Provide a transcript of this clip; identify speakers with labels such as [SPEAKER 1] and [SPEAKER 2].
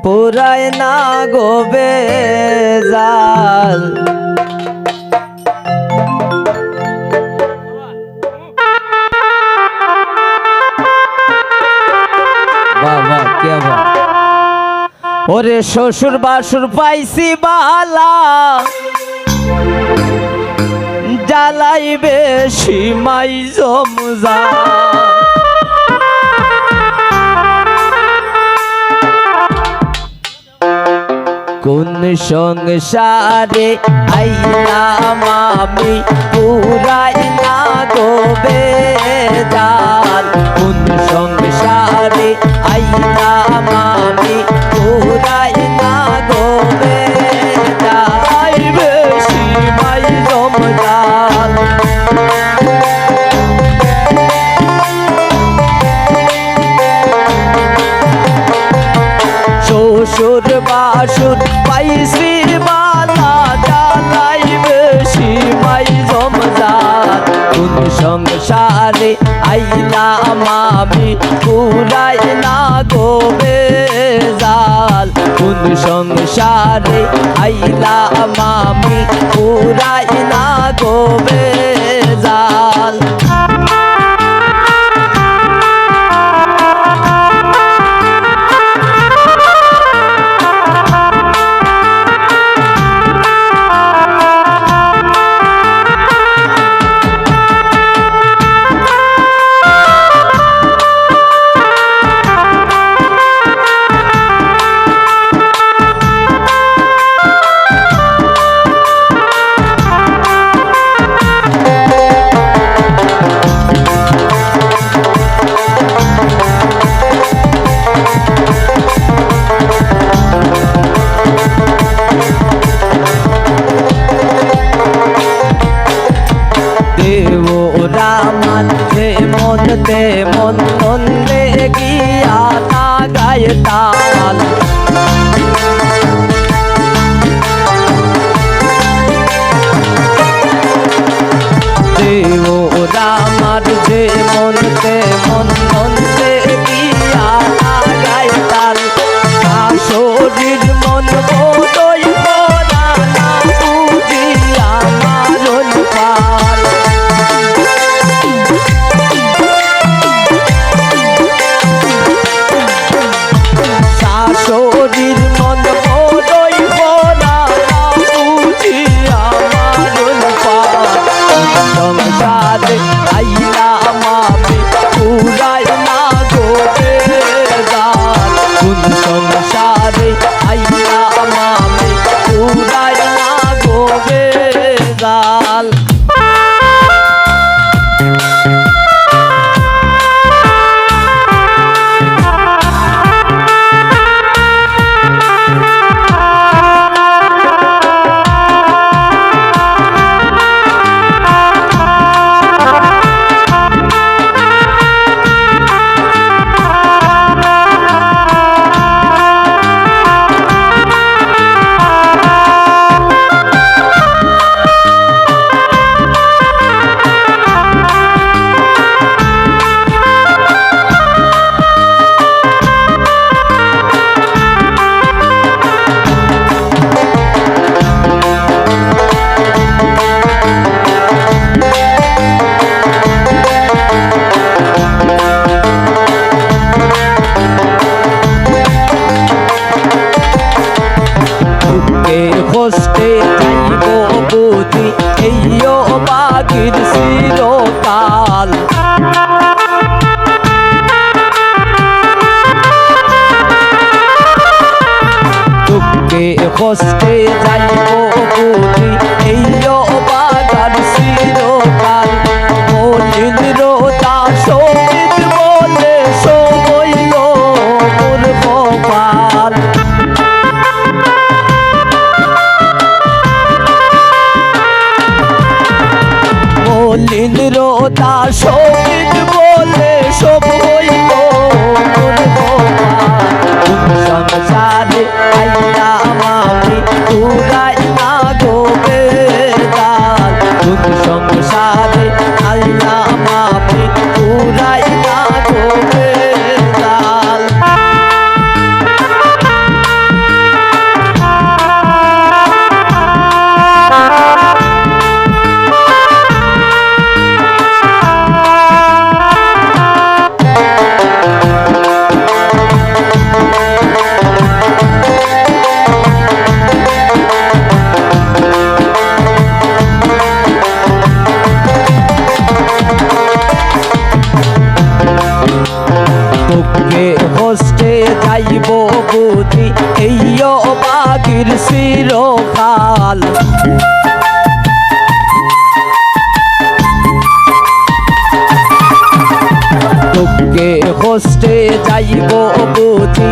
[SPEAKER 1] পুরায় না গোবে জাল বাবা কে বাবা ওরে শ্বশুর বাসুর পাইছি বালা জ্বালাইবে সীমাই জমজা কোন সংসারে আইলাম আমি পুরাই না গোবে জাল কোন সংসারে আইলাম আমি পুরাই না গোবে জাল বেশি মাই জমজাল শ্বশুর বাসুর পাইছি বালা জ্বালাইবে সীমাই জমজাল কোন সংসারে আইলাম আমি পুরাই না গোবে জাল কোন সংসারে আইলাম আমি পুরাই না গোবে জাল মন নন্দে গিয়া না গায়ে তাল দেও রামার যে মন নন্দে গিয়া না গায়ে তাল শরীর মন বোধই ভরা না বুঝিয়া মারণ পাল শরীর মন বড়ই ভরা না বুঝিয়া মারণ পাল সংসারে আইলাম আমি পুরাই না গোবে জাল কোন সংসারে আইলাম আমি পুরাই না গোবে জাল কষ্টে যাইব বুঝি এইও বাগির চিরকাল দুঃখে কষ্টে যাইব বুঝি এইও বাগার চিরকাল মলিন রোদা সঙ্গীত বলে সইল মোর কপাল মলিন রোদা সঙ্গীত বলে সব হইল মোর কপাল সংসারে আইলাম আমি পুরাই যাইব বুঝি এই বাগির চিরকাল দুঃখে কষ্টে যাইব বুঝি